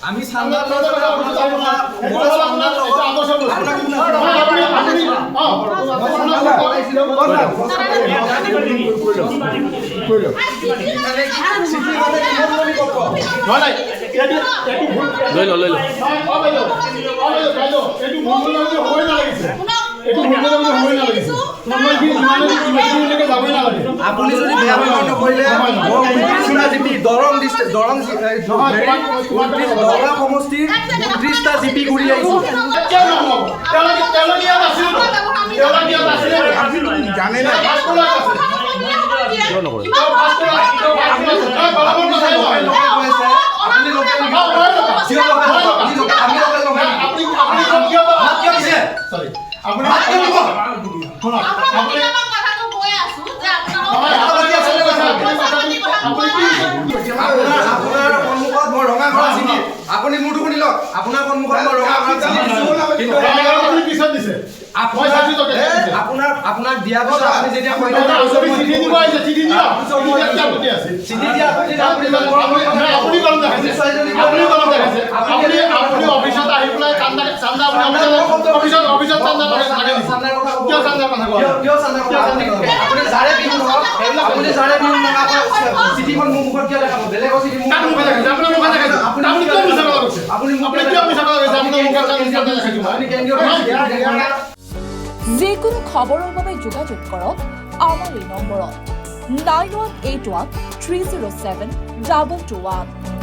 আমি চান্দাৰ লগত মই চান্দাৰ লগত আপুনি যদি বেয়া ব্যৱহাৰ নকৰিলে দৰং সমষ্টিৰ 29টা জিপি ঘূৰি আহিছোঁ জানে না আপুনি মোৰটো শুনি লওক আপোনাৰ সন্মুখত মই ৰঙা আপোনাক দিয়া কথা আপুনি যেতিয়া যিকোনো খবৰৰ বাবে যোগাযোগ কৰক আমাৰ এই নম্বৰত 9181 307 2221